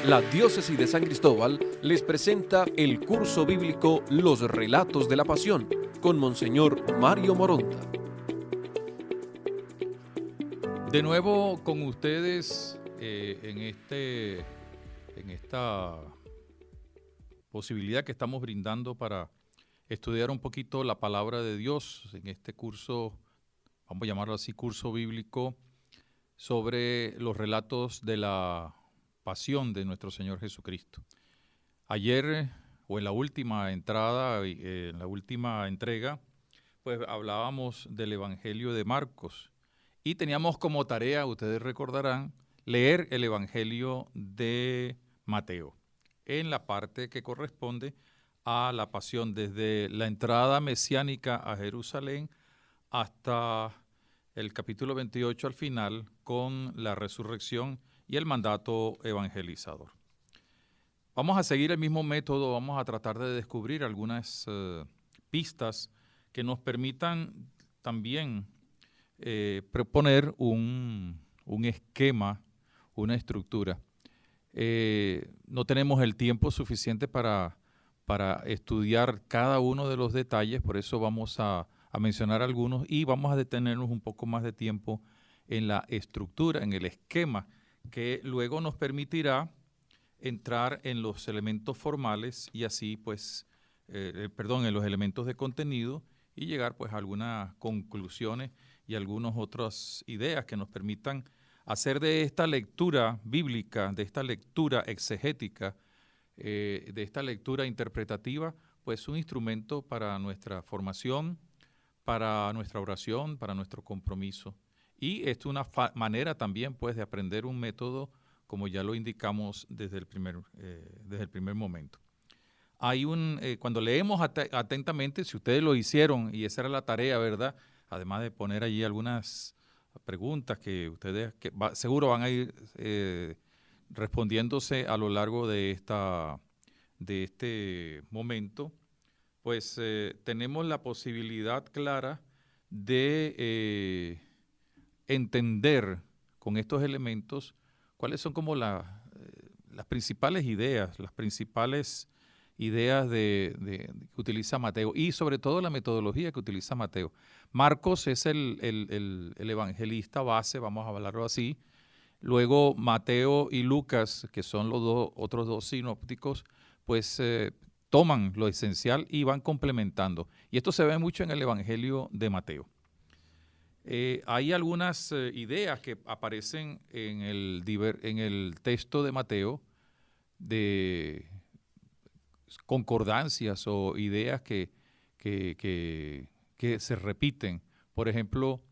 La Diócesis de San Cristóbal les presenta el curso bíblico Los Relatos de la Pasión con Monseñor Mario Moronta. De nuevo con ustedes en esta posibilidad que estamos brindando para estudiar un poquito la palabra de Dios en este curso, vamos a llamarlo así, curso bíblico sobre los relatos de la pasión de nuestro Señor Jesucristo. Ayer, o en la última entrada, en la última entrega, pues hablábamos del Evangelio de Marcos y teníamos como tarea, ustedes recordarán, leer el Evangelio de Mateo en la parte que corresponde a la pasión, desde la entrada mesiánica a Jerusalén hasta el capítulo 28 al final, con la resurrección y el mandato evangelizador. Vamos a seguir el mismo método, vamos a tratar de descubrir algunas pistas que nos permitan también proponer un esquema, una estructura. No tenemos el tiempo suficiente para estudiar cada uno de los detalles, por eso vamos a mencionar algunos y vamos a detenernos un poco más de tiempo en la estructura, en el esquema, que luego nos permitirá entrar en los elementos formales y así pues, en los elementos de contenido y llegar pues a algunas conclusiones y algunas otras ideas que nos permitan hacer de esta lectura bíblica, de esta lectura exegética, de esta lectura interpretativa, pues un instrumento para nuestra formación, para nuestra oración, para nuestro compromiso. Y es una manera también pues de aprender un método, como ya lo indicamos desde el primer momento. Hay cuando leemos atentamente, si ustedes lo hicieron, y esa era la tarea, ¿verdad? Además de poner allí algunas preguntas que ustedes seguro van a ir respondiéndose a lo largo de este momento, pues tenemos la posibilidad clara de entender con estos elementos cuáles son como las principales ideas, que utiliza Mateo y sobre todo la metodología que utiliza Mateo. Marcos es el evangelista base, vamos a hablarlo así. Luego Mateo y Lucas, que son los otros dos sinópticos, pues toman lo esencial y van complementando. Y esto se ve mucho en el Evangelio de Mateo. Hay algunas ideas que aparecen en el texto de Mateo, de concordancias o ideas que se repiten. Por ejemplo,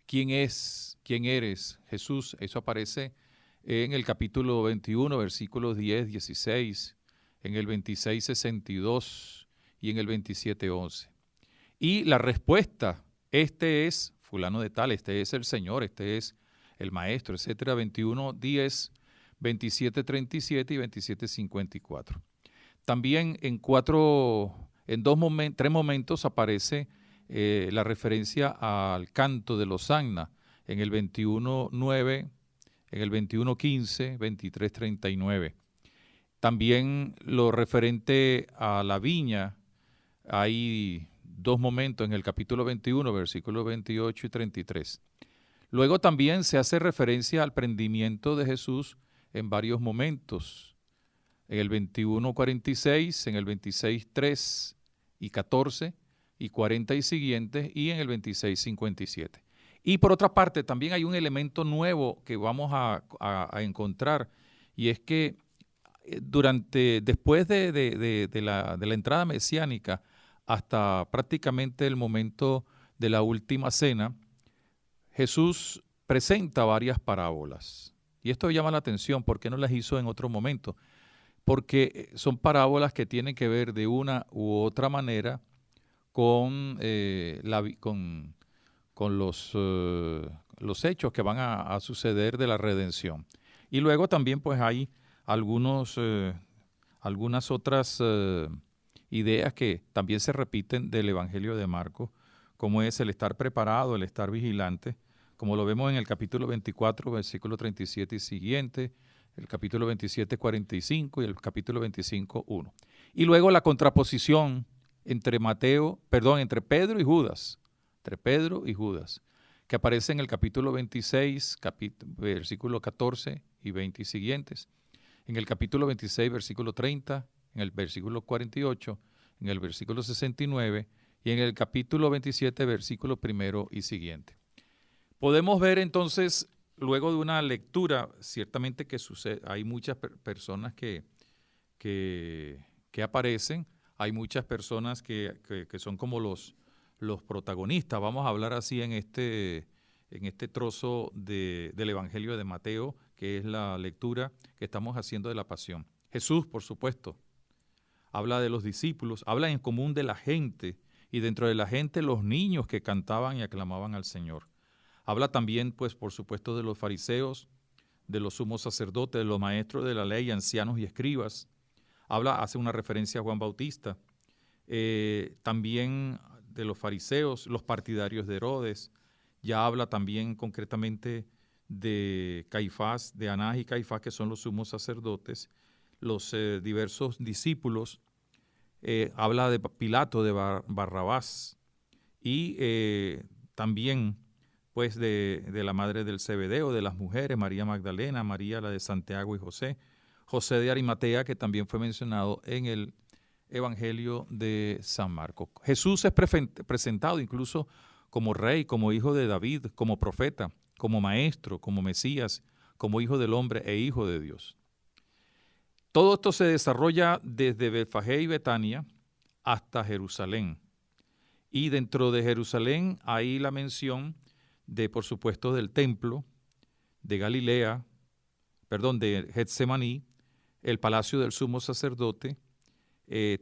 ¿quién eres? Jesús. Eso aparece en el capítulo 21, versículos 10, 16, en el 26, 62 y en el 27, 11. Y la respuesta, este es fulano de tal, este es el Señor, este es el Maestro, etcétera, 21, 10, 27, 37 y 27, 54. También en tres momentos aparece la referencia al canto de los Hosanna, en el 21.9, en el 21.15, 23.39. También lo referente a la viña, hay dos momentos en el capítulo 21, versículos 28 y 33. Luego también se hace referencia al prendimiento de Jesús en varios momentos, en el 21.46, en el 26.3 y 14 y 40 y siguientes, y en el 26.57. Y por otra parte, también hay un elemento nuevo que vamos a encontrar, y es que después de la entrada mesiánica hasta prácticamente el momento de la última cena, Jesús presenta varias parábolas. Y esto llama la atención, ¿por qué no las hizo en otro momento? Porque son parábolas que tienen que ver de una u otra manera con los hechos que van a suceder de la redención. Y luego también pues hay algunas otras ideas que también se repiten del Evangelio de Marcos, como es el estar preparado, el estar vigilante, como lo vemos en el capítulo 24, versículo 37 y siguiente, el capítulo 27, 45 y el capítulo 25, 1. Y luego la contraposición entre Pedro y Judas, que aparece en el capítulo 26, versículo 14 y 20 y siguientes, en el capítulo 26, versículo 30, en el versículo 48, en el versículo 69 y en el capítulo 27, versículo 1 y siguiente. Podemos ver entonces, luego de una lectura, ciertamente que hay muchas personas que aparecen, hay muchas personas que son como los protagonistas, vamos a hablar así en este trozo del Evangelio de Mateo, que es la lectura que estamos haciendo de la Pasión. Jesús, por supuesto, habla de los discípulos, habla en común de la gente, y dentro de la gente los niños que cantaban y aclamaban al Señor. Habla también, pues, por supuesto, de los fariseos, de los sumos sacerdotes, de los maestros de la ley, ancianos y escribas. Hace una referencia a Juan Bautista. También de los fariseos, los partidarios de Herodes. Ya habla también concretamente de Caifás, de Anás y Caifás, que son los sumos sacerdotes, los diversos discípulos. Habla de Pilato, de Barrabás, y también pues de la madre del Zebedeo, de las mujeres, María Magdalena, María la de Santiago y José, José de Arimatea, que también fue mencionado en el Evangelio de San Marcos. Jesús es presentado incluso como rey, como hijo de David, como profeta, como maestro, como Mesías, como hijo del hombre e hijo de Dios. Todo esto se desarrolla desde Betfagé y Betania hasta Jerusalén. Y dentro de Jerusalén hay la mención de, por supuesto, del templo, de de Getsemaní, el palacio del sumo sacerdote,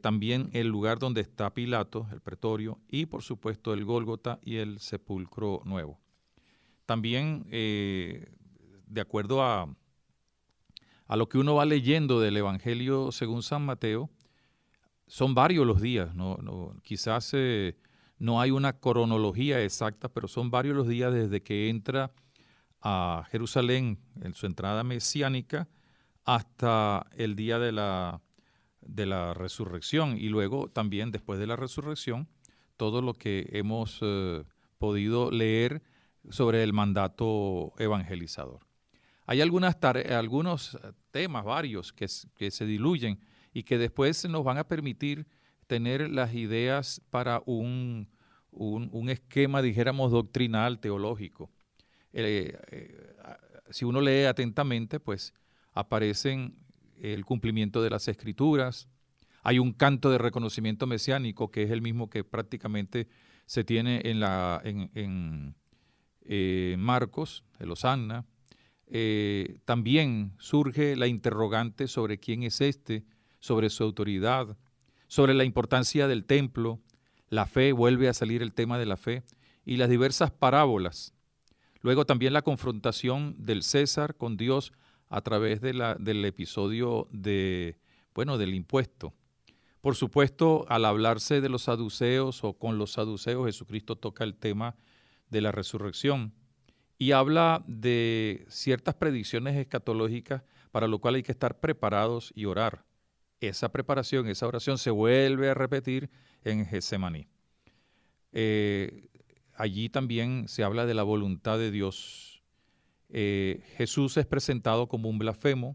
también el lugar donde está Pilato, el pretorio, y por supuesto el Gólgota y el sepulcro nuevo. También, de acuerdo a lo que uno va leyendo del Evangelio según San Mateo, son varios los días, quizás no hay una cronología exacta, pero son varios los días desde que entra a Jerusalén en su entrada mesiánica hasta el día de la resurrección, y luego también después de la resurrección todo lo que hemos podido leer sobre el mandato evangelizador. Hay algunos temas, varios, que se diluyen y que después nos van a permitir tener las ideas para un esquema, dijéramos, doctrinal, teológico. Si uno lee atentamente, pues aparecen el cumplimiento de las Escrituras. Hay un canto de reconocimiento mesiánico que es el mismo que prácticamente se tiene en Marcos, el Hosanna. También surge la interrogante sobre quién es sobre su autoridad, sobre la importancia del templo, la fe, vuelve a salir el tema de la fe, y las diversas parábolas. Luego también la confrontación del César con Dios a través del episodio del impuesto. Por supuesto, al hablarse de los saduceos o con los saduceos, Jesucristo toca el tema de la resurrección y habla de ciertas predicciones escatológicas para lo cual hay que estar preparados y orar. Esa preparación, esa oración se vuelve a repetir en Getsemaní. Allí también se habla de la voluntad de Dios. Jesús es presentado como un blasfemo.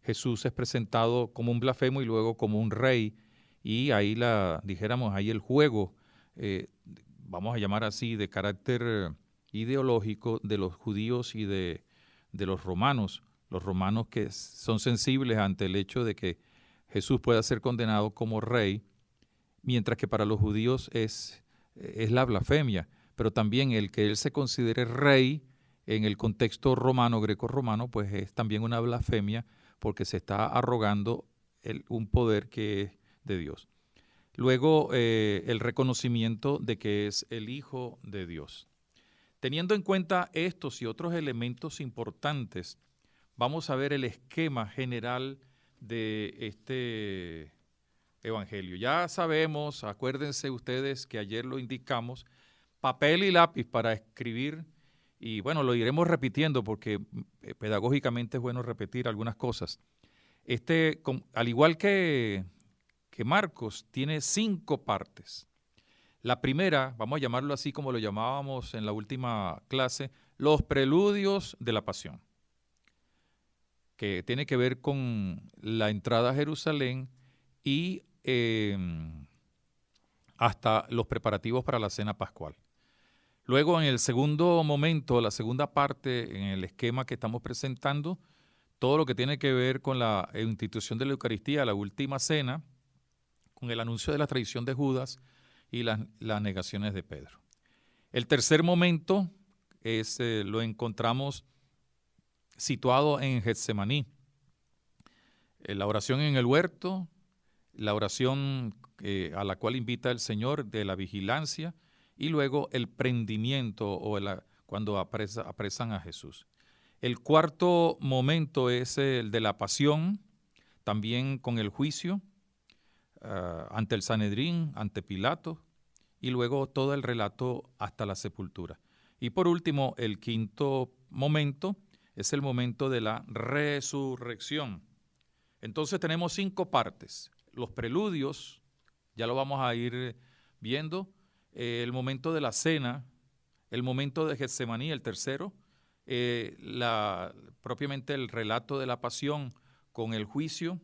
Jesús es presentado como un blasfemo y luego como un rey. Y ahí ahí el juego, vamos a llamar así, de carácter ideológico de los judíos y de los romanos. Los romanos que son sensibles ante el hecho de que Jesús pueda ser condenado como rey, mientras que para los judíos es la blasfemia, pero también el que él se considere rey en el contexto romano, greco-romano, pues es también una blasfemia porque se está arrogando un poder que es de Dios. Luego, el reconocimiento de que es el Hijo de Dios. Teniendo en cuenta estos y otros elementos importantes, vamos a ver el esquema general de este evangelio. Ya sabemos, acuérdense ustedes que ayer lo indicamos, papel y lápiz para escribir Y bueno, lo iremos repitiendo porque pedagógicamente es bueno repetir algunas cosas. Al igual que Marcos, tiene 5 partes. La primera, vamos a llamarlo así como lo llamábamos en la última clase, los preludios de la pasión, que tiene que ver con la entrada a Jerusalén y hasta los preparativos para la cena pascual. Luego, en el segundo momento, la segunda parte, en el esquema que estamos presentando, todo lo que tiene que ver con la institución de la Eucaristía, la última cena, con el anuncio de la traición de Judas y las negaciones de Pedro. El tercer momento lo encontramos situado en Getsemaní. La oración en el huerto, la oración a la cual invita el Señor de la vigilancia y luego el prendimiento cuando apresan a Jesús. El cuarto momento es el de la pasión, también con el juicio ante el Sanedrín, ante Pilato, y luego todo el relato hasta la sepultura. Y por último, el quinto momento es el momento de la resurrección. Entonces tenemos 5 partes. Los preludios, ya lo vamos a ir viendo, el momento de la cena, el momento de Getsemaní, el tercero, propiamente el relato de la pasión con el juicio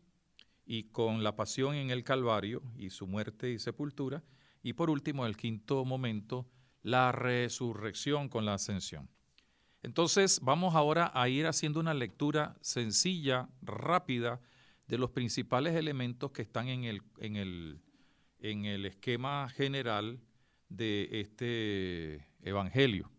y con la pasión en el Calvario y su muerte y sepultura, y por último, el quinto momento, la resurrección con la ascensión. Entonces vamos ahora a ir haciendo una lectura sencilla, rápida, de los principales elementos que están en el esquema general de este evangelio.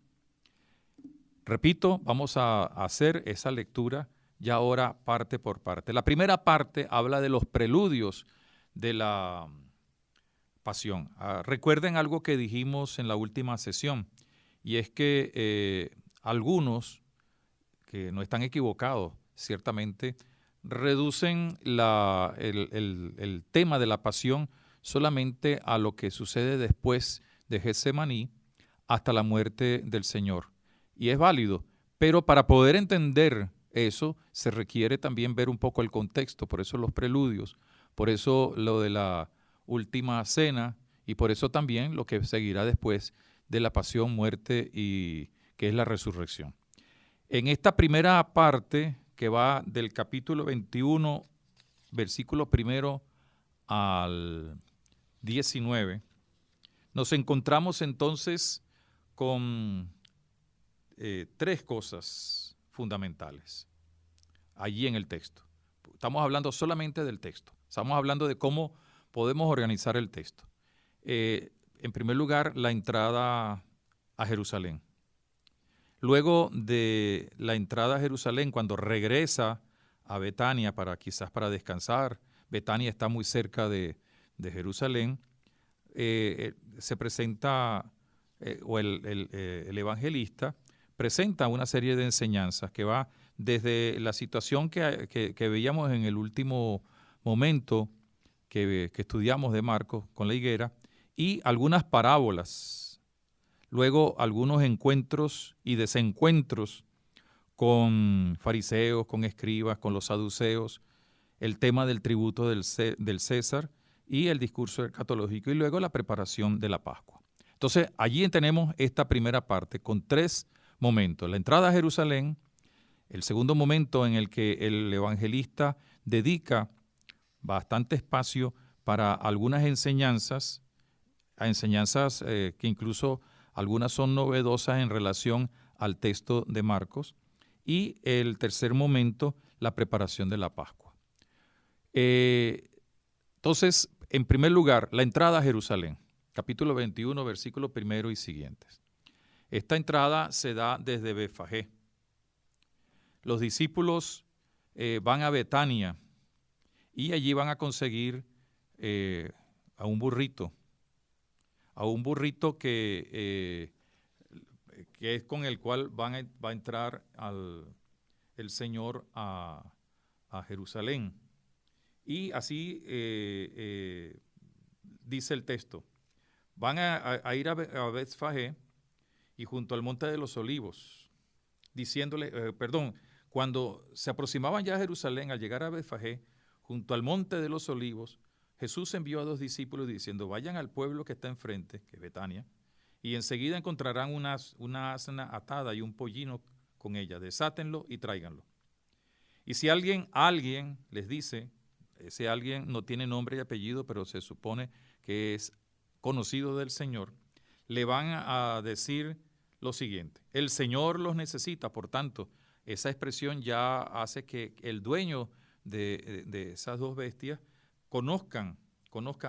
Repito, vamos a hacer esa lectura ya ahora parte por parte. La primera parte habla de los preludios de la pasión. Recuerden algo que dijimos en la última sesión, y es que algunos, que no están equivocados, ciertamente, reducen el tema de la pasión solamente a lo que sucede después de Getsemaní hasta la muerte del Señor. Y es válido, pero para poder entender eso se requiere también ver un poco el contexto, por eso los preludios, por eso lo de la última cena y por eso también lo que seguirá después de la pasión, muerte y que es la resurrección. En esta primera parte, que va del capítulo 21, versículo 1 al 19, nos encontramos entonces con 3 cosas fundamentales allí en el texto. Estamos hablando solamente del texto. Estamos hablando de cómo podemos organizar el texto. En primer lugar, la entrada a Jerusalén. Luego de la entrada a Jerusalén, cuando regresa a Betania quizás para descansar, Betania está muy cerca de Jerusalén, se presenta, o el evangelista presenta una serie de enseñanzas que va desde la situación que veíamos en el último momento que estudiamos de Marcos con la higuera, y algunas parábolas. Luego algunos encuentros y desencuentros con fariseos, con escribas, con los saduceos, el tema del tributo del César y el discurso escatológico, y luego la preparación de la Pascua. Entonces, allí tenemos esta primera parte con 3 momentos. La entrada a Jerusalén, el segundo momento en el que el evangelista dedica bastante espacio para algunas enseñanzas, que incluso algunas son novedosas en relación al texto de Marcos, y el tercer momento, la preparación de la Pascua. Entonces, en primer lugar, la entrada a Jerusalén, capítulo 21, versículo 1 y siguientes. Esta entrada se da desde Betfagé. Los discípulos van a Betania y allí van a conseguir a un burrito que es con el cual va a entrar el Señor a Jerusalén. Y así dice el texto, van a ir a Betfagé y junto al monte de los olivos. cuando se aproximaban ya a Jerusalén, al llegar a Betfagé, junto al monte de los olivos, Jesús envió a 2 discípulos diciendo, vayan al pueblo que está enfrente, que es Betania, y enseguida encontrarán una asna atada y un pollino con ella, desátenlo y tráiganlo. Y si alguien les dice, ese alguien no tiene nombre y apellido, pero se supone que es conocido del Señor, le van a decir lo siguiente, el Señor los necesita, por tanto, esa expresión ya hace que el dueño de esas 2 bestias conozca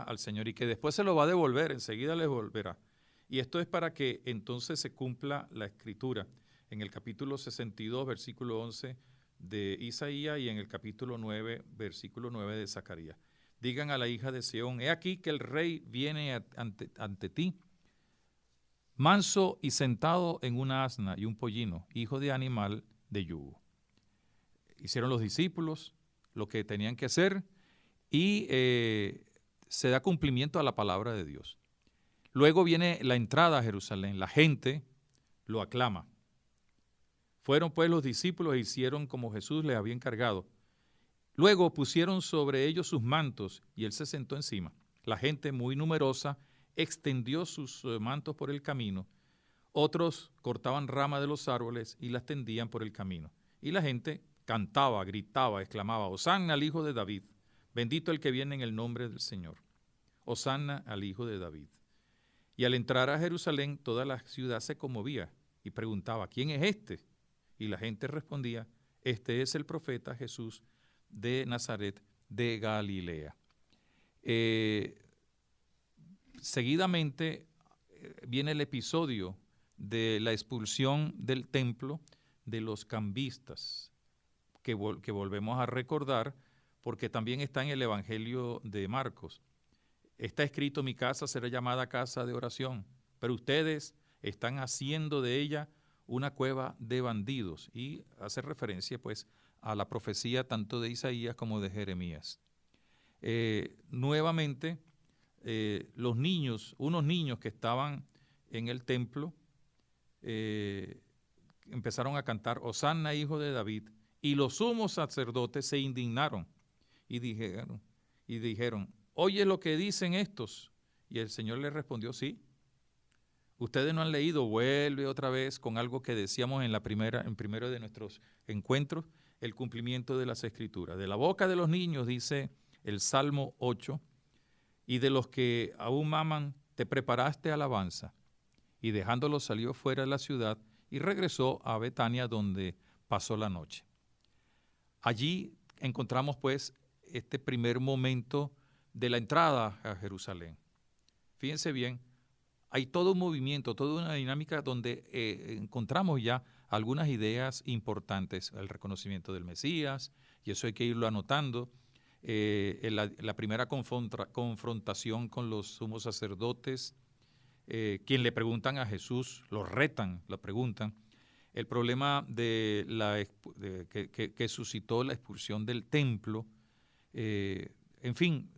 al Señor y que después se lo va a devolver, enseguida les volverá. Y esto es para que entonces se cumpla la Escritura en el capítulo 62, versículo 11 de Isaías y en el capítulo 9, versículo 9 de Zacarías. Digan a la hija de Sión, he aquí que el rey viene ante ti, manso y sentado en una asna y un pollino, hijo de animal de yugo. Hicieron los discípulos lo que tenían que hacer y se da cumplimiento a la palabra de Dios. Luego viene la entrada a Jerusalén, la gente lo aclama. Fueron pues los discípulos e hicieron como Jesús les había encargado. Luego pusieron sobre ellos sus mantos y él se sentó encima. La gente muy numerosa extendió sus mantos por el camino. Otros cortaban ramas de los árboles y las tendían por el camino. Y la gente cantaba, gritaba, exclamaba, Hosanna al Hijo de David, bendito el que viene en el nombre del Señor. Hosanna al Hijo de David. Y al entrar a Jerusalén, toda la ciudad se conmovía y preguntaba, ¿quién es este? Y la gente respondía, este es el profeta Jesús de Nazaret de Galilea. Seguidamente viene el episodio de la expulsión del templo de los cambistas, que volvemos a recordar porque también está en el Evangelio de Marcos. Está escrito, mi casa será llamada casa de oración, pero ustedes están haciendo de ella una cueva de bandidos, y hace referencia pues a la profecía tanto de Isaías como de Jeremías. Nuevamente, unos niños que estaban en el templo, empezaron a cantar Hosanna, Hijo de David, y los sumos sacerdotes se indignaron y dijeron, oye lo que dicen estos. Y el Señor les respondió, sí. Ustedes no han leído, vuelve otra vez con algo que decíamos en primero de nuestros encuentros, el cumplimiento de las Escrituras. De la boca de los niños, dice el Salmo 8, y de los que aún maman, te preparaste alabanza. Y dejándolos salió fuera de la ciudad y regresó a Betania, donde pasó la noche. Allí encontramos pues este primer momento de la entrada a Jerusalén. Fíjense bien, hay todo un movimiento, toda una dinámica donde encontramos ya algunas ideas importantes, el reconocimiento del Mesías, y eso hay que irlo anotando, la primera confrontación con los sumos sacerdotes, quien le preguntan a Jesús, lo retan, lo preguntan, el problema de que suscitó la expulsión del templo, en fin,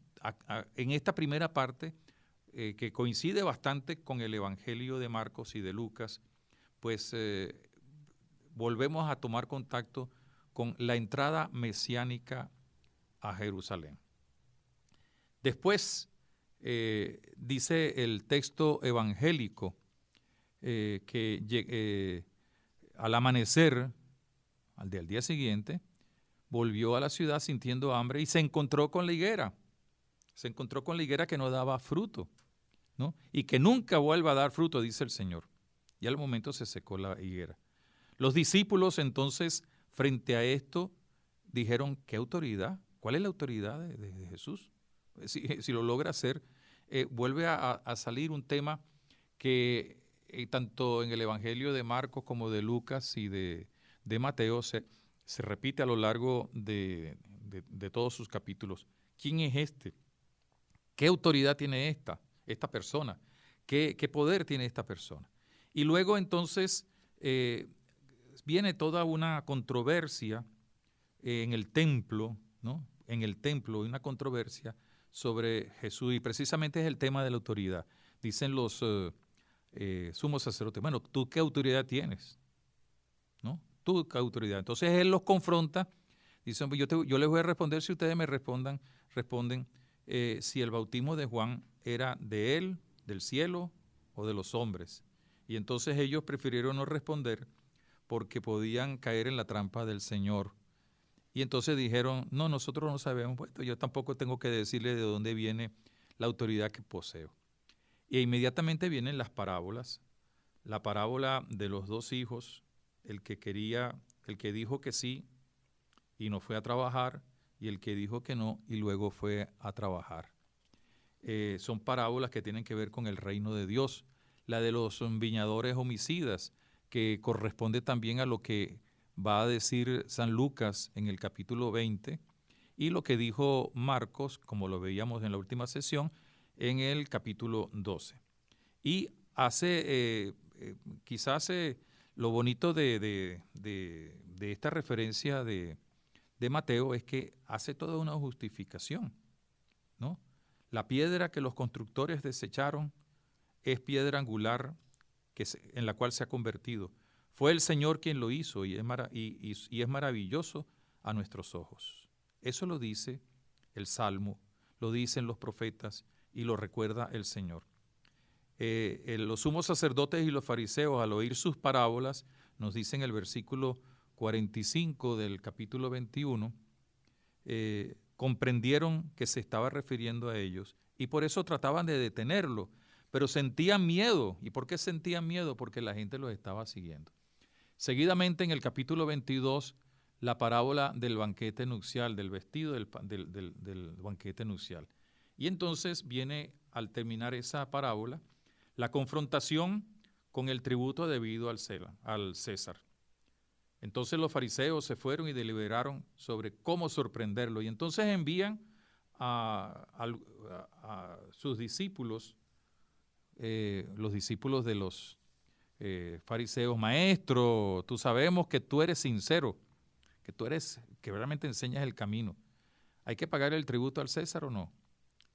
en esta primera parte, que coincide bastante con el Evangelio de Marcos y de Lucas, pues volvemos a tomar contacto con la entrada mesiánica a Jerusalén. Después, dice el texto evangélico que al amanecer, al día siguiente, volvió a la ciudad sintiendo hambre y se encontró con la higuera. Se encontró con la higuera que no daba fruto, ¿no? Y que nunca vuelva a dar fruto, dice el Señor. Y al momento se secó la higuera. Los discípulos entonces, frente a esto, dijeron, ¿qué autoridad? ¿Cuál es la autoridad de Jesús? Si lo logra hacer, vuelve a salir un tema que tanto en el Evangelio de Marcos como de Lucas y de Mateo se repite a lo largo de todos sus capítulos. ¿Quién es este? ¿Qué autoridad tiene esta persona? ¿Qué poder tiene esta persona? Y luego entonces viene toda una controversia en el templo, ¿no? En el templo hay una controversia sobre Jesús y precisamente es el tema de la autoridad. Dicen los sumos sacerdotes, bueno, ¿tú qué autoridad tienes? ¿No? tu autoridad. Entonces él los confronta, dice, yo les voy a responder si ustedes me responden si el bautismo de Juan era de él, del cielo o de los hombres. Y entonces ellos prefirieron no responder porque podían caer en la trampa del Señor. Y entonces dijeron, no, nosotros no sabemos, pues yo tampoco tengo que decirle de dónde viene la autoridad que poseo. E inmediatamente vienen las parábolas. La parábola de los dos hijos, el que dijo que sí y no fue a trabajar, y el que dijo que no y luego fue a trabajar. Son parábolas que tienen que ver con el reino de Dios. La de los viñadores homicidas, que corresponde también a lo que va a decir San Lucas en el capítulo 20, y lo que dijo Marcos, como lo veíamos en la última sesión, en el capítulo 12. Y quizás lo bonito de esta referencia de Mateo es que hace toda una justificación, ¿no? La piedra que los constructores desecharon es piedra angular en la cual se ha convertido. Fue el Señor quien lo hizo y es maravilloso a nuestros ojos. Eso lo dice el Salmo, lo dicen los profetas y lo recuerda el Señor. Los sumos sacerdotes y los fariseos, al oír sus parábolas, nos dice en el versículo 45 del capítulo 21, comprendieron que se estaba refiriendo a ellos y por eso trataban de detenerlo, pero sentían miedo. ¿Y por qué sentían miedo? Porque la gente los estaba siguiendo. Seguidamente en el capítulo 22, la parábola del banquete nupcial, del vestido del banquete nupcial. Y entonces viene, al terminar esa parábola, la confrontación con el tributo debido al César. Entonces los fariseos se fueron y deliberaron sobre cómo sorprenderlo. Y entonces envían a sus discípulos, los discípulos de los fariseos: maestro, tú sabemos que tú eres sincero, que realmente enseñas el camino. ¿Hay que pagar el tributo al César o no?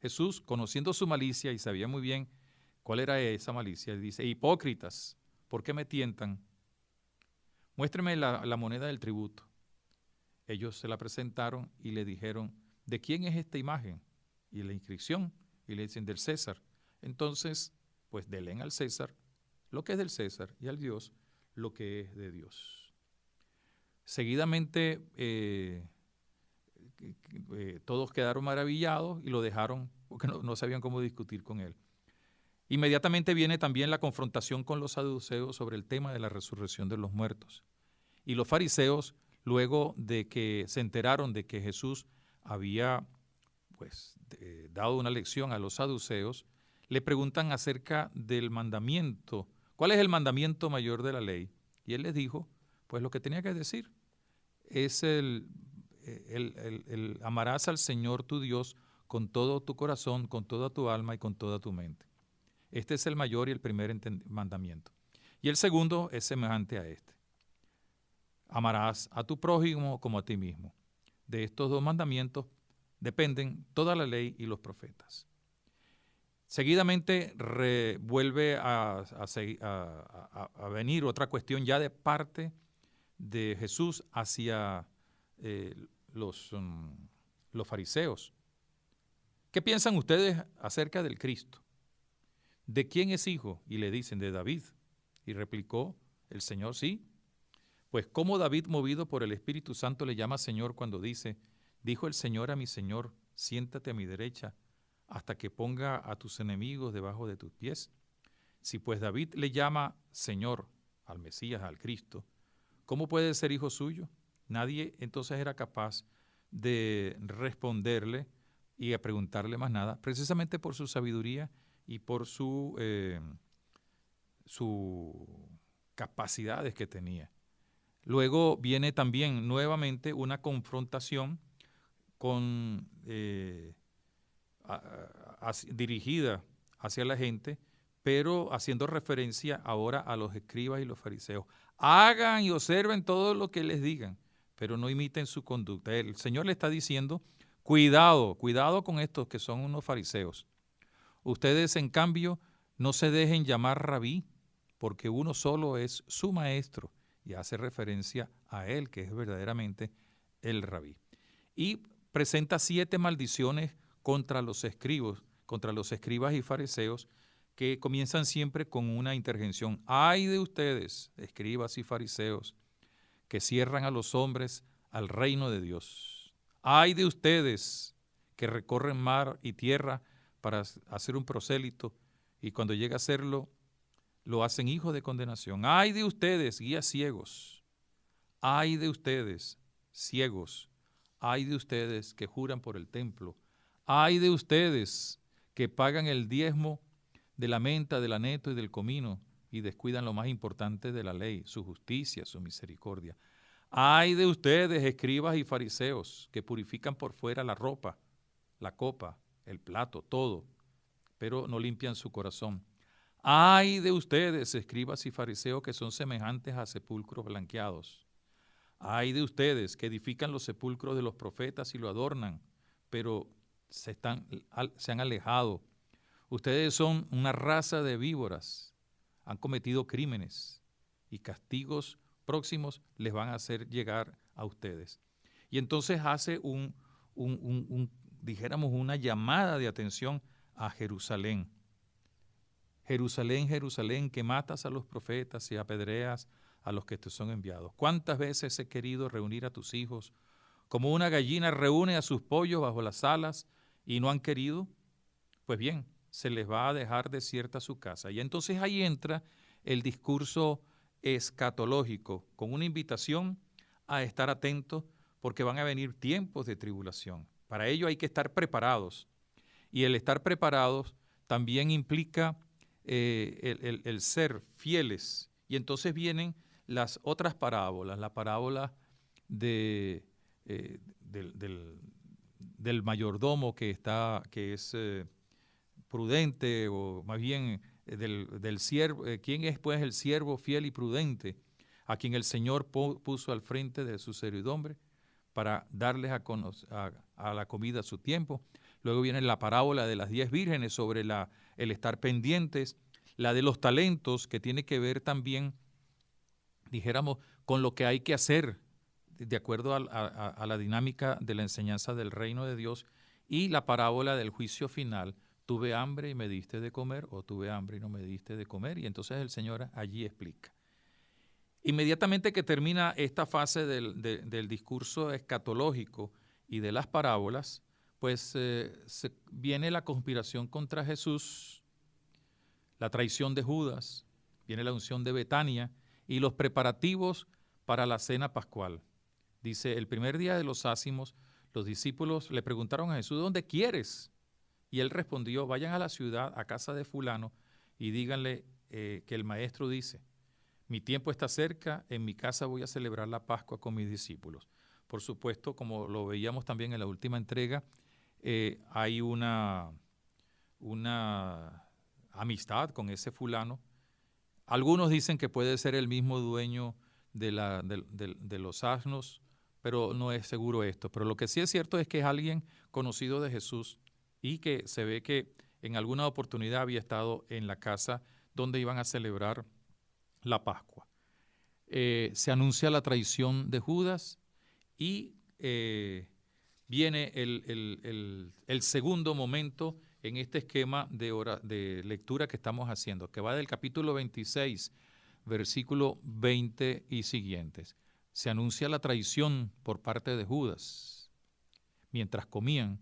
Jesús, conociendo su malicia y sabía muy bien cuál era esa malicia, dice: hipócritas, ¿por qué me tientan? Muéstreme la moneda del tributo. Ellos se la presentaron y le dijeron: ¿de quién es esta imagen? Y la inscripción, y le dicen: del César. Entonces, pues denle al César lo que es del César y al Dios lo que es de Dios. Seguidamente, todos quedaron maravillados y lo dejaron porque no sabían cómo discutir con él. Inmediatamente viene también la confrontación con los saduceos sobre el tema de la resurrección de los muertos. Y los fariseos, luego de que se enteraron de que Jesús había dado una lección a los saduceos, le preguntan acerca del mandamiento. ¿Cuál es el mandamiento mayor de la ley? Y él les dijo, pues lo que tenía que decir es el amarás al Señor tu Dios con todo tu corazón, con toda tu alma y con toda tu mente. Este es el mayor y el primer mandamiento. Y el segundo es semejante a este: amarás a tu prójimo como a ti mismo. De estos dos mandamientos dependen toda la ley y los profetas. Seguidamente vuelve a venir otra cuestión ya de parte de Jesús hacia los fariseos. ¿Qué piensan ustedes acerca del Cristo? ¿De quién es hijo? Y le dicen: de David. Y replicó el Señor: sí. Pues cómo David, movido por el Espíritu Santo, le llama Señor cuando dice: dijo el Señor a mi Señor, siéntate a mi derecha hasta que ponga a tus enemigos debajo de tus pies. Si pues David le llama Señor al Mesías, al Cristo, ¿cómo puede ser hijo suyo? Nadie entonces era capaz de responderle y a preguntarle más nada, precisamente por su sabiduría y por sus capacidades que tenía. Luego viene también nuevamente una confrontación dirigida hacia la gente, pero haciendo referencia ahora a los escribas y los fariseos. Hagan y observen todo lo que les digan, pero no imiten su conducta. El Señor le está diciendo: cuidado con estos que son unos fariseos. Ustedes, en cambio, no se dejen llamar rabí, porque uno solo es su maestro, y hace referencia a él, que es verdaderamente el rabí. Y presenta 7 maldiciones contra los escribas y fariseos, que comienzan siempre con una intervención. ¡Ay de ustedes, escribas y fariseos, que cierran a los hombres al reino de Dios! ¡Ay de ustedes, que recorren mar y tierra para hacer un prosélito, y cuando llega a hacerlo, lo hacen hijo de condenación! ¡Ay de ustedes, guías ciegos! ¡Ay de ustedes, ciegos! ¡Ay de ustedes que juran por el templo! ¡Ay de ustedes que pagan el diezmo de la menta, del aneto y del comino y descuidan lo más importante de la ley, su justicia, su misericordia! ¡Ay de ustedes, escribas y fariseos, que purifican por fuera la ropa, la copa, el plato, todo, pero no limpian su corazón! ¡Ay de ustedes, escribas y fariseos, que son semejantes a sepulcros blanqueados! ¡Ay de ustedes, que edifican los sepulcros de los profetas y lo adornan, pero se han alejado! Ustedes son una raza de víboras, han cometido crímenes y castigos próximos les van a hacer llegar a ustedes. Y entonces hace dijéramos, una llamada de atención a Jerusalén. Jerusalén, Jerusalén, que matas a los profetas y apedreas a los que te son enviados. ¿Cuántas veces he querido reunir a tus hijos, como una gallina reúne a sus pollos bajo las alas, y no han querido? Pues bien, se les va a dejar desierta su casa. Y entonces ahí entra el discurso escatológico, con una invitación a estar atentos, porque van a venir tiempos de tribulación. Para ello hay que estar preparados. Y el estar preparados también implica el ser fieles. Y entonces vienen las otras parábolas, la parábola del mayordomo que es prudente, o más bien del siervo. ¿Quién es pues el siervo fiel y prudente a quien el Señor puso al frente de su servidumbre para darles a la comida a su tiempo? Luego viene la parábola de las 10 vírgenes sobre el estar pendientes, la de los talentos, que tiene que ver también, dijéramos, con lo que hay que hacer de acuerdo a la dinámica de la enseñanza del reino de Dios, y la parábola del juicio final: tuve hambre y me diste de comer, o tuve hambre y no me diste de comer. Y entonces el Señor allí explica. Inmediatamente que termina esta fase del discurso escatológico y de las parábolas, pues viene la conspiración contra Jesús, la traición de Judas, viene la unción de Betania y los preparativos para la cena pascual. Dice: el primer día de los ácimos, los discípulos le preguntaron a Jesús: ¿dónde quieres? Y él respondió: vayan a la ciudad, a casa de fulano, y díganle que el maestro dice: mi tiempo está cerca, en mi casa voy a celebrar la Pascua con mis discípulos. Por supuesto, como lo veíamos también en la última entrega, hay una amistad con ese fulano. Algunos dicen que puede ser el mismo dueño de los asnos, pero no es seguro esto. Pero lo que sí es cierto es que es alguien conocido de Jesús, y que se ve que en alguna oportunidad había estado en la casa donde iban a celebrar la Pascua. Se anuncia la traición de Judas, y viene el segundo momento en este esquema de lectura que estamos haciendo, que va del capítulo 26, versículo 20 y siguientes. Se anuncia la traición por parte de Judas. Mientras comían,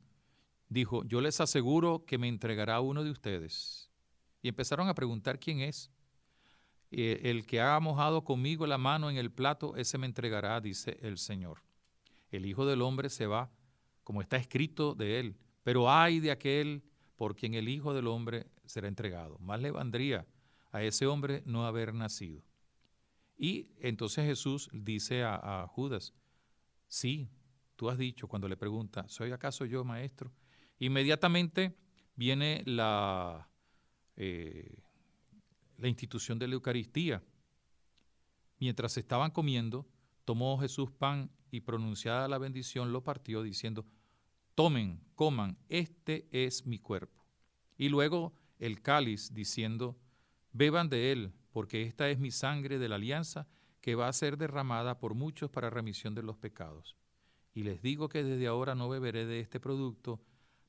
dijo: yo les aseguro que me entregará uno de ustedes. Y empezaron a preguntar: ¿quién es? El que ha mojado conmigo la mano en el plato, ese me entregará, dice el Señor. El Hijo del Hombre se va, como está escrito de él, pero ay de aquel por quien el Hijo del Hombre será entregado. Más le valdría a ese hombre no haber nacido. Y entonces Jesús dice a Judas: sí, tú has dicho, cuando le pregunta: ¿soy acaso yo, maestro? Inmediatamente viene la institución de la Eucaristía. Mientras estaban comiendo, tomó Jesús pan y, pronunciada la bendición, lo partió, diciendo: tomen, coman, este es mi cuerpo. Y luego el cáliz, diciendo: beban de él, porque esta es mi sangre de la alianza, que va a ser derramada por muchos para remisión de los pecados. Y les digo que desde ahora no beberé de este producto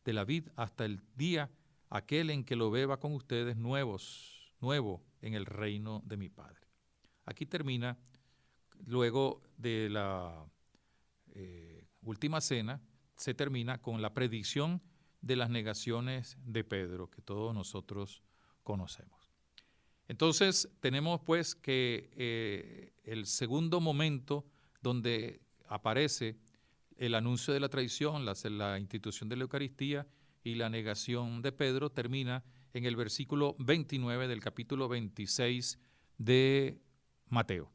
de la vid hasta el día aquel en que lo beba con ustedes nuevo en el reino de mi Padre. Aquí termina, luego de la última cena, se termina con la predicción de las negaciones de Pedro, que todos nosotros conocemos. Entonces tenemos pues que el segundo momento donde aparece el anuncio de la traición, la institución de la Eucaristía y la negación de Pedro termina en el versículo 29 del capítulo 26 de Mateo.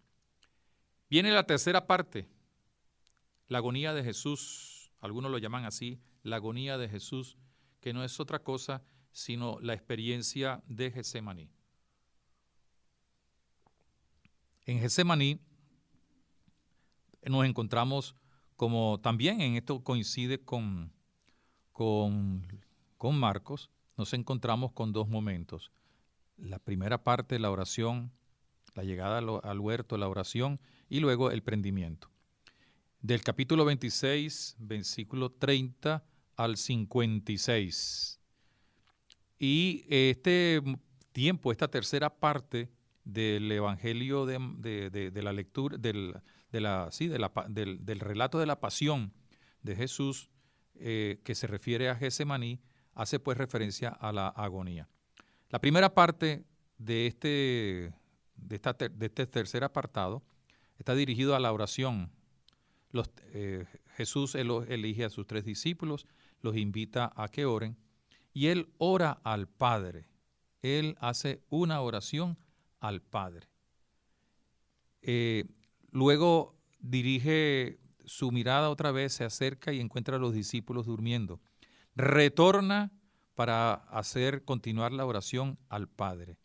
Viene la tercera parte, la agonía de Jesús, algunos lo llaman así, la agonía de Jesús, que no es otra cosa sino la experiencia de Getsemaní. En Getsemaní nos encontramos, como también en esto coincide con Marcos, nos encontramos con dos momentos. La primera parte, la oración, la llegada al huerto, la oración, y luego el prendimiento. Del capítulo 26, versículo 30 al 56. Y este tiempo, esta tercera parte del evangelio de la lectura, del relato de la pasión de Jesús, que se refiere a Getsemaní, hace pues referencia a la agonía. La primera parte de este tercer apartado está dirigido a la oración. Jesús elige a sus 3 discípulos, los invita a que oren, y él ora al Padre. Él hace una oración al Padre. Luego dirige su mirada otra vez, se acerca y encuentra a los discípulos durmiendo. Retorna para continuar la oración al Padre,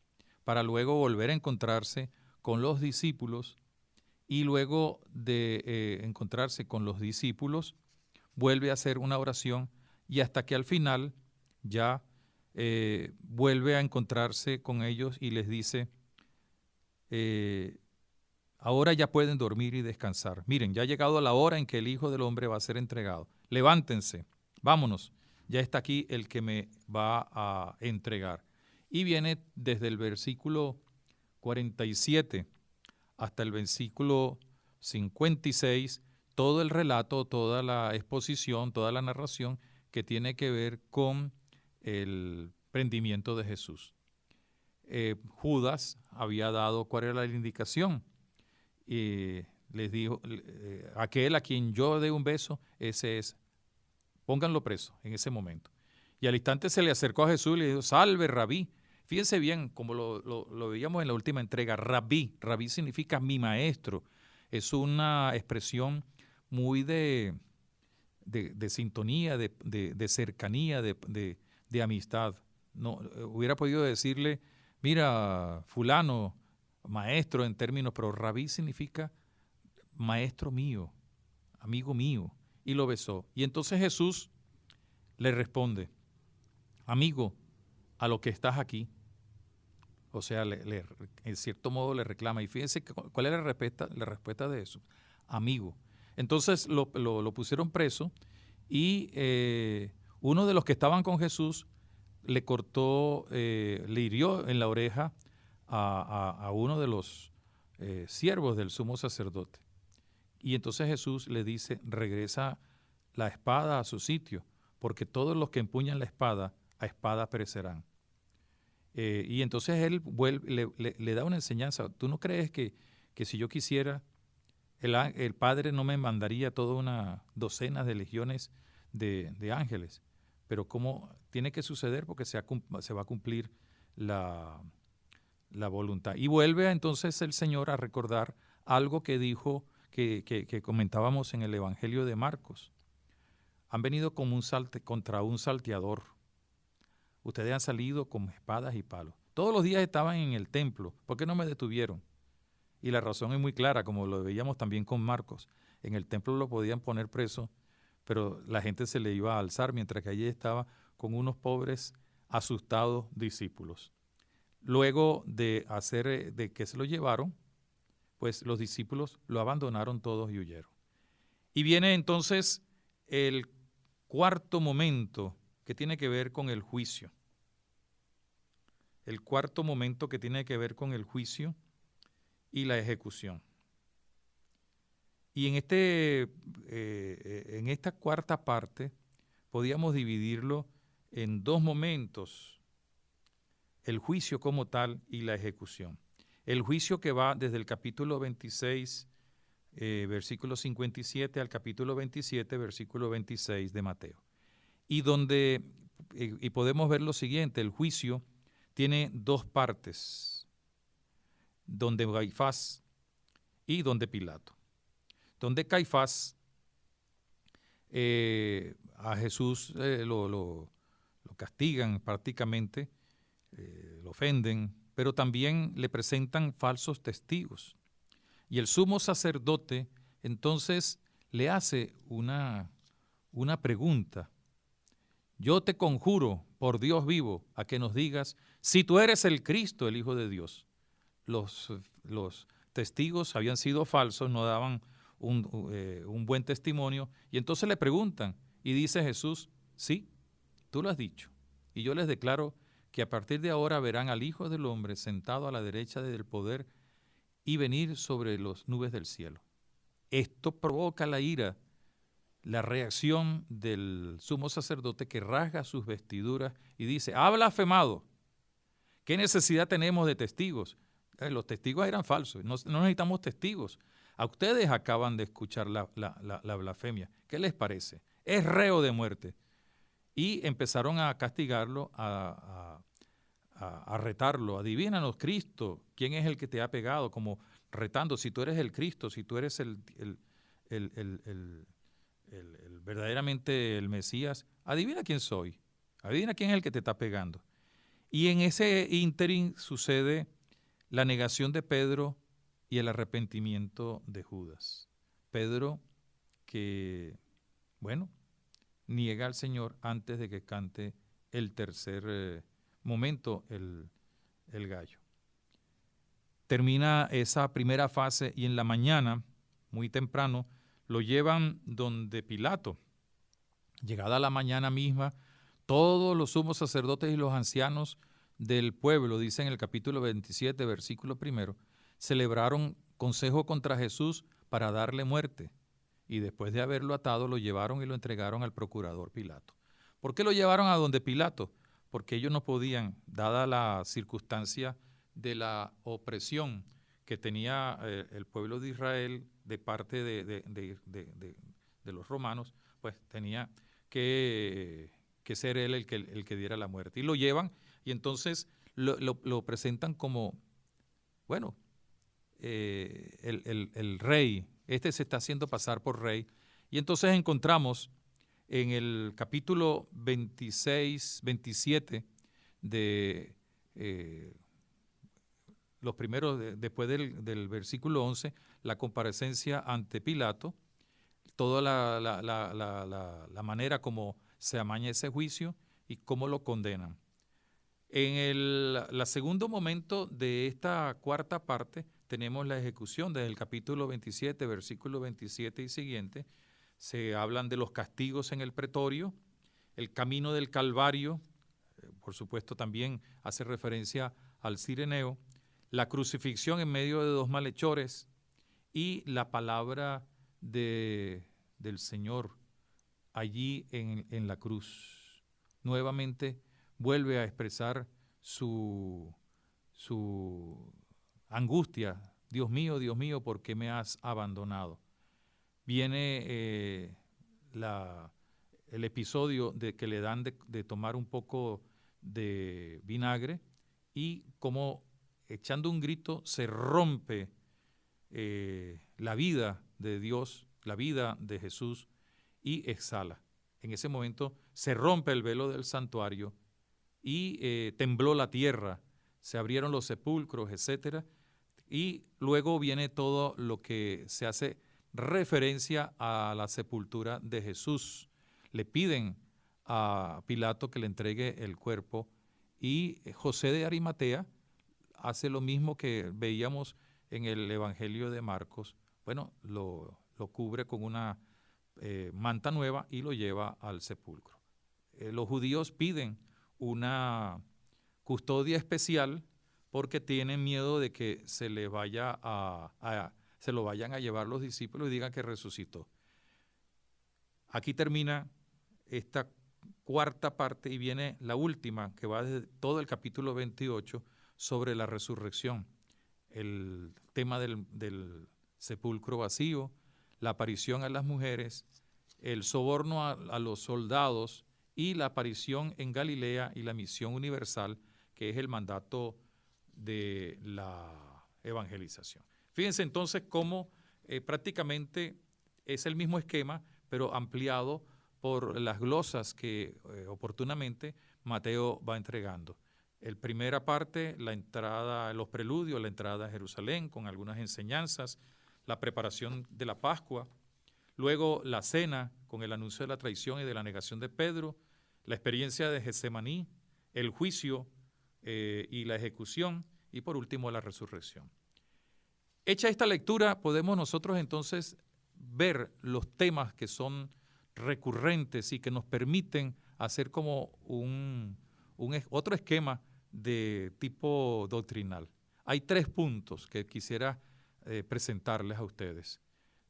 para luego volver a encontrarse con los discípulos, y luego de encontrarse con los discípulos, vuelve a hacer una oración, y hasta que al final ya vuelve a encontrarse con ellos y les dice, ahora ya pueden dormir y descansar. Miren, ya ha llegado la hora en que el Hijo del Hombre va a ser entregado. Levántense, vámonos, ya está aquí el que me va a entregar. Y viene desde el versículo 47 hasta el versículo 56, todo el relato, toda la exposición, toda la narración que tiene que ver con el prendimiento de Jesús. Judas había dado cuál era la indicación. Les dijo, aquel a quien yo dé un beso, ese es, pónganlo preso en ese momento. Y al instante se le acercó a Jesús y le dijo, salve, Rabí. Fíjense bien, como lo veíamos en la última entrega, Rabí significa mi maestro. Es una expresión muy de sintonía, de cercanía, de amistad. No, hubiera podido decirle, mira, fulano, maestro en términos, pero Rabí significa maestro mío, amigo mío, y lo besó. Y entonces Jesús le responde, amigo, a lo que estás aquí. O sea, en cierto modo le reclama. Y fíjense cuál es la respuesta de eso. Amigo. Entonces lo pusieron preso y uno de los que estaban con Jesús le hirió en la oreja a uno de los siervos del sumo sacerdote. Y entonces Jesús le dice, regresa la espada a su sitio, porque todos los que empuñan la espada, a espada perecerán. Y entonces él le da una enseñanza. ¿Tú no crees que si yo quisiera, el Padre no me mandaría toda una docena de legiones de ángeles? Pero ¿cómo tiene que suceder? Porque se va a cumplir la voluntad. Y vuelve entonces el Señor a recordar algo que dijo, que comentábamos en el Evangelio de Marcos. Han venido como contra un salteador. Ustedes han salido con espadas y palos. Todos los días estaban en el templo. ¿Por qué no me detuvieron? Y la razón es muy clara, como lo veíamos también con Marcos. En el templo lo podían poner preso, pero la gente se le iba a alzar, mientras que allí estaba con unos pobres, asustados discípulos. Luego de que se lo llevaron, pues los discípulos lo abandonaron todos y huyeron. Y viene entonces el cuarto momento que tiene que ver con el juicio. El cuarto momento que tiene que ver con el juicio y la ejecución. Y en esta cuarta parte podíamos dividirlo en dos momentos, el juicio como tal y la ejecución. El juicio que va desde el capítulo 26, versículo 57, al capítulo 27, versículo 26 de Mateo. Y podemos ver lo siguiente, el juicio tiene dos partes, donde Caifás y donde Pilato. Donde Caifás a Jesús lo castigan prácticamente, lo ofenden, pero también le presentan falsos testigos. Y el sumo sacerdote entonces le hace una pregunta. Yo te conjuro por Dios vivo a que nos digas si tú eres el Cristo, el Hijo de Dios. Los testigos habían sido falsos, no daban un buen testimonio, y entonces le preguntan, y dice Jesús, sí, tú lo has dicho, y yo les declaro que a partir de ahora verán al Hijo del Hombre sentado a la derecha del poder y venir sobre las nubes del cielo. Esto provoca la ira, la reacción del sumo sacerdote, que rasga sus vestiduras y dice, ha blasfemado, ¿qué necesidad tenemos de testigos? Los testigos eran falsos, no necesitamos testigos. A ustedes acaban de escuchar la blasfemia. ¿Qué les parece? Es reo de muerte. Y empezaron a castigarlo, a retarlo. Adivínanos, Cristo, ¿quién es el que te ha pegado? Como retando, si tú eres el Cristo, si tú eres verdaderamente el Mesías, adivina quién soy. Adivina quién es el que te está pegando. Y en ese ínterin sucede la negación de Pedro y el arrepentimiento de Judas. Pedro que, niega al Señor antes de que cante el tercer momento, el gallo. Termina esa primera fase y en la mañana, muy temprano, lo llevan donde Pilato. Llegada la mañana misma, todos los sumos sacerdotes y los ancianos del pueblo, dice en el capítulo 27, versículo 1, celebraron consejo contra Jesús para darle muerte. Y después de haberlo atado, lo llevaron y lo entregaron al procurador Pilato. ¿Por qué lo llevaron a donde Pilato? Porque ellos no podían, dada la circunstancia de la opresión que tenía el pueblo de Israel de parte de los romanos, pues tenía que ser él el que diera la muerte. Y lo llevan y entonces lo presentan como, el rey. Este se está haciendo pasar por rey. Y entonces encontramos en el capítulo 26, 27 de los primeros, después del versículo 11, la comparecencia ante Pilato, toda la manera como se amaña ese juicio y cómo lo condenan. En el segundo momento de esta cuarta parte tenemos la ejecución desde el capítulo 27, versículo 27 y siguiente. Se hablan de los castigos en el pretorio, el camino del Calvario, por supuesto también hace referencia al Cireneo, la crucifixión en medio de dos malhechores y la palabra del Señor allí en la cruz. Nuevamente vuelve a expresar su angustia. Dios mío, ¿por qué me has abandonado? Viene el episodio de que le dan de tomar un poco de vinagre y como echando un grito se rompe la vida de Dios, la vida de Jesús, y exhala. En ese momento se rompe el velo del santuario y tembló la tierra, se abrieron los sepulcros, etcétera, y luego viene todo lo que se hace referencia a la sepultura de Jesús. Le piden a Pilato que le entregue el cuerpo y José de Arimatea hace lo mismo que veíamos en el Evangelio de Marcos, bueno, lo cubre con una manta nueva y lo lleva al sepulcro. Los judíos piden una custodia especial porque tienen miedo de que se le vaya se lo vayan a llevar los discípulos y digan que resucitó. Aquí termina esta cuarta parte y viene la última, que va desde todo el capítulo 28 sobre la resurrección. El tema del sepulcro vacío, la aparición a las mujeres, el soborno a los soldados y la aparición en Galilea y la misión universal, que es el mandato de la evangelización. Fíjense entonces cómo prácticamente es el mismo esquema, pero ampliado por las glosas que oportunamente Mateo va entregando. El primera parte, la entrada, los preludios, la entrada a Jerusalén con algunas enseñanzas, la preparación de la Pascua, luego la cena con el anuncio de la traición y de la negación de Pedro, la experiencia de Getsemaní, el juicio y la ejecución, y por último la resurrección. Hecha esta lectura, podemos nosotros entonces ver los temas que son recurrentes y que nos permiten hacer como otro esquema de tipo doctrinal. Hay 3 puntos que quisiera presentarles a ustedes.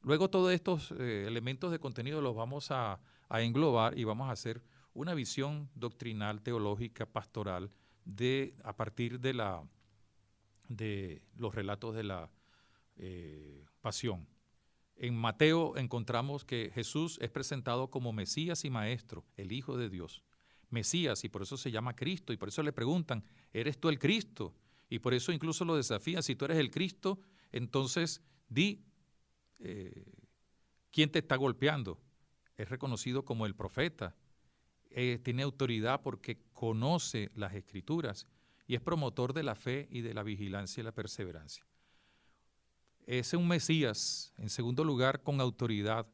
Luego todos estos elementos de contenido los vamos a englobar y vamos a hacer una visión doctrinal, teológica, pastoral, a partir de los relatos de la pasión. En Mateo encontramos que Jesús es presentado como Mesías y Maestro, el Hijo de Dios. Mesías, y por eso se llama Cristo, y por eso le preguntan, ¿eres tú el Cristo? Y por eso incluso lo desafían, si tú eres el Cristo, entonces di quién te está golpeando. Es reconocido como el profeta, tiene autoridad porque conoce las Escrituras y es promotor de la fe y de la vigilancia y la perseverancia. Es un Mesías, en segundo lugar, con autoridad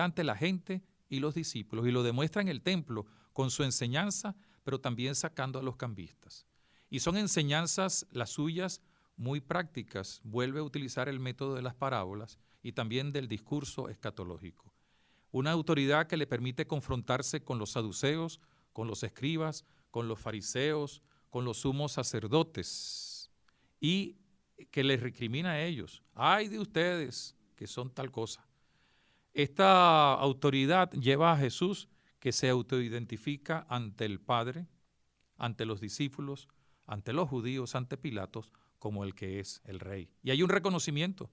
ante la gente y los discípulos, y lo demuestra en el templo con su enseñanza, pero también sacando a los cambistas. Y son enseñanzas las suyas muy prácticas, vuelve a utilizar el método de las parábolas y también del discurso escatológico. Una autoridad que le permite confrontarse con los saduceos, con los escribas, con los fariseos, con los sumos sacerdotes, y que les recrimina a ellos, ¡ay de ustedes que son tal cosa! Esta autoridad lleva a Jesús, que se autoidentifica ante el Padre, ante los discípulos, ante los judíos, ante Pilatos, como el que es el Rey. Y hay un reconocimiento.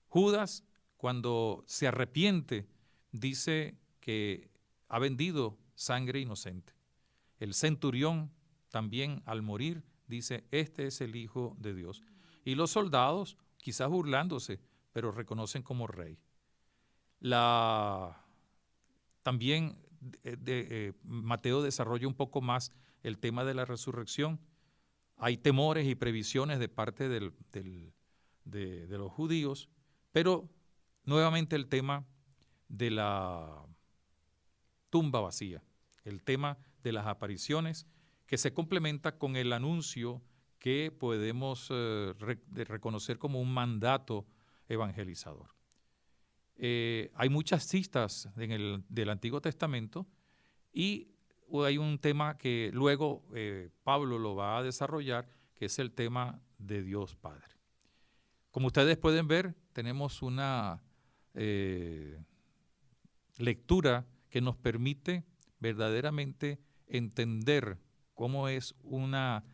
Judas, cuando se arrepiente, dice que ha vendido sangre inocente. El centurión también, al morir, dice, este es el Hijo de Dios. Y los soldados, quizás burlándose, pero reconocen como Rey. También Mateo desarrolla un poco más el tema de la resurrección. Hay temores y previsiones de parte de los judíos, pero nuevamente el tema de la tumba vacía, el tema de las apariciones, que se complementa con el anuncio que podemos reconocer como un mandato evangelizador. Hay muchas citas del Antiguo Testamento y hay un tema que luego Pablo lo va a desarrollar, que es el tema de Dios Padre. Como ustedes pueden ver, tenemos una lectura que nos permite verdaderamente entender cómo es una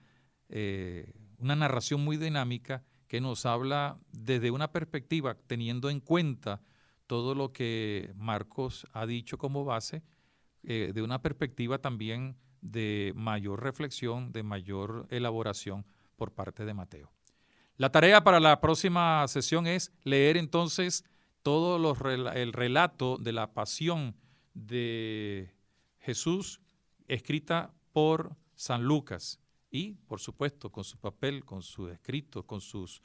narración muy dinámica que nos habla desde una perspectiva, teniendo en cuenta todo lo que Marcos ha dicho como base, de una perspectiva también de mayor reflexión, de mayor elaboración por parte de Mateo. La tarea para la próxima sesión es leer entonces todo el relato de la pasión de Jesús escrita por San Lucas y, por supuesto, con su papel, con sus escritos, con sus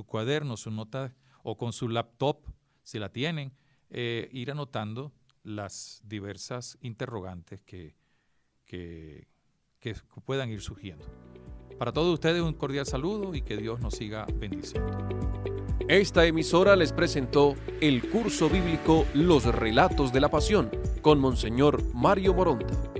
cuadernos, sus notas o con su laptop, si la tienen, ir anotando las diversas interrogantes que puedan ir surgiendo. Para todos ustedes un cordial saludo y que Dios nos siga bendiciendo. Esta emisora les presentó el curso bíblico Los Relatos de la Pasión con Monseñor Mario Moronta.